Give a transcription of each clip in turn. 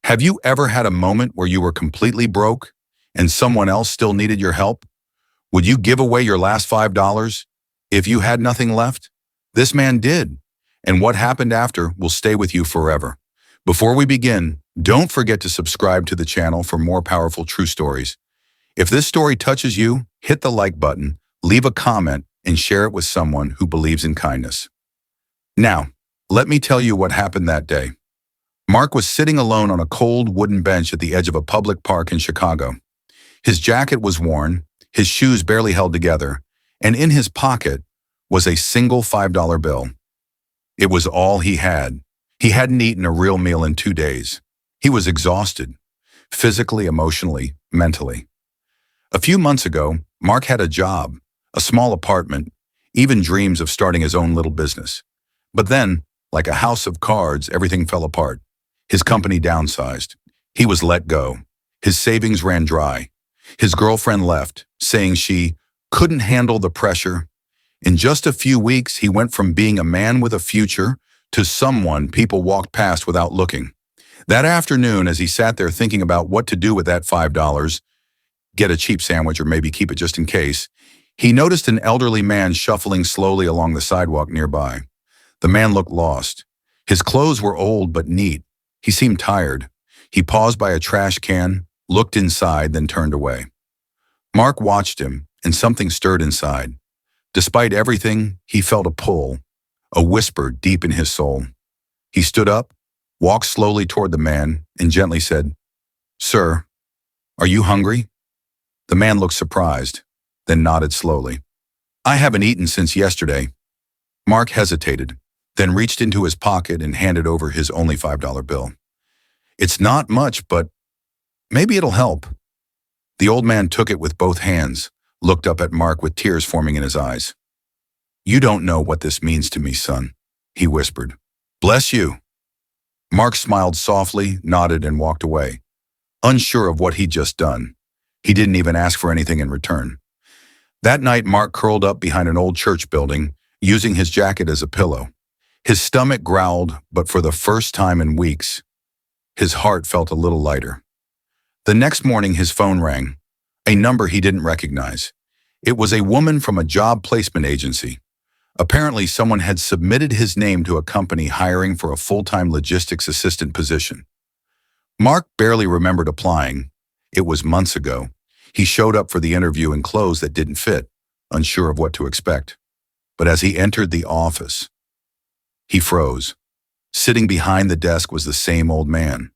Have you ever had a moment where you were completely broke and someone else still needed your help? Would you give away your last $5 if you had nothing left? This man did, and what happened after will stay with you forever. Before we begin, don't forget to subscribe to the channel for more powerful true stories. If this story touches you, hit the like button, leave a comment, and share it with someone who believes in kindness. Now, let me tell you what happened that day. Mark was sitting alone on a cold wooden bench at the edge of a public park in Chicago. His jacket was worn, his shoes barely held together, and in his pocket was a single $5 bill. It was all he had. He hadn't eaten a real meal in 2 days. He was exhausted, physically, emotionally, mentally. A few months ago, Mark had a job, a small apartment, even dreams of starting his own little business. But then, like a house of cards, everything fell apart. His company downsized. He was let go. His savings ran dry. His girlfriend left, saying she couldn't handle the pressure. In just a few weeks, he went from being a man with a future to someone people walked past without looking. That afternoon, as he sat there thinking about what to do with that $5, get a cheap sandwich or maybe keep it just in case, he noticed an elderly man shuffling slowly along the sidewalk nearby. The man looked lost. His clothes were old but neat. He seemed tired. He paused by a trash can, looked inside, then turned away. Mark watched him, and something stirred inside. Despite everything, he felt a pull, a whisper deep in his soul. He stood up, walked slowly toward the man, and gently said, "Sir, are you hungry?" The man looked surprised, then nodded slowly. "I haven't eaten since yesterday." Mark hesitated, then reached into his pocket and handed over his only $5 bill. "It's not much, but maybe it'll help." The old man took it with both hands, looked up at Mark with tears forming in his eyes. "You don't know what this means to me, son," he whispered. "Bless you." Mark smiled softly, nodded, and walked away, unsure of what he'd just done. He didn't even ask for anything in return. That night, Mark curled up behind an old church building, using his jacket as a pillow. His stomach growled, but for the first time in weeks, his heart felt a little lighter. The next morning, his phone rang, a number he didn't recognize. It was a woman from a job placement agency. Apparently, someone had submitted his name to a company hiring for a full-time logistics assistant position. Mark barely remembered applying. It was months ago. He showed up for the interview in clothes that didn't fit, unsure of what to expect. But as he entered the office, he froze. Sitting behind the desk was the same old man,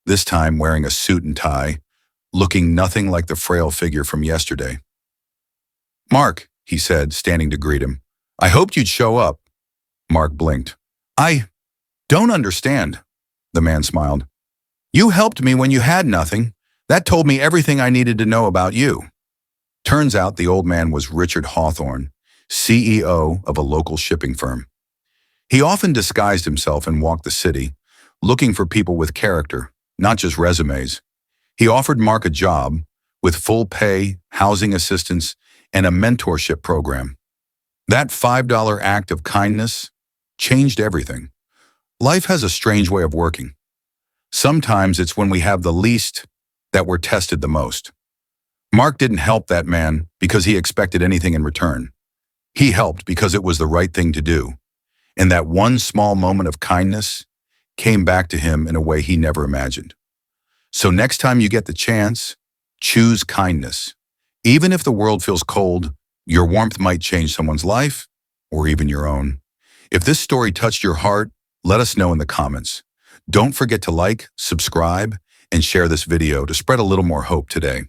this time wearing a suit and tie, looking nothing like the frail figure from yesterday. "Mark," he said, standing to greet him. "I hoped you'd show up." Mark blinked. "I don't understand," the man smiled. "You helped me when you had nothing. That told me everything I needed to know about you." Turns out the old man was Richard Hawthorne, CEO of a local shipping firm. He often disguised himself and walked the city, looking for people with character, not just resumes. He offered Mark a job with full pay, housing assistance, and a mentorship program. That $5 act of kindness changed everything. Life has a strange way of working. Sometimes it's when we have the least that we're tested the most. Mark didn't help that man because he expected anything in return. He helped because it was the right thing to do. And that one small moment of kindness came back to him in a way he never imagined. So next time you get the chance, choose kindness. Even if the world feels cold, your warmth might change someone's life or even your own. If this story touched your heart, let us know in the comments. Don't forget to like, subscribe, and share this video to spread a little more hope today.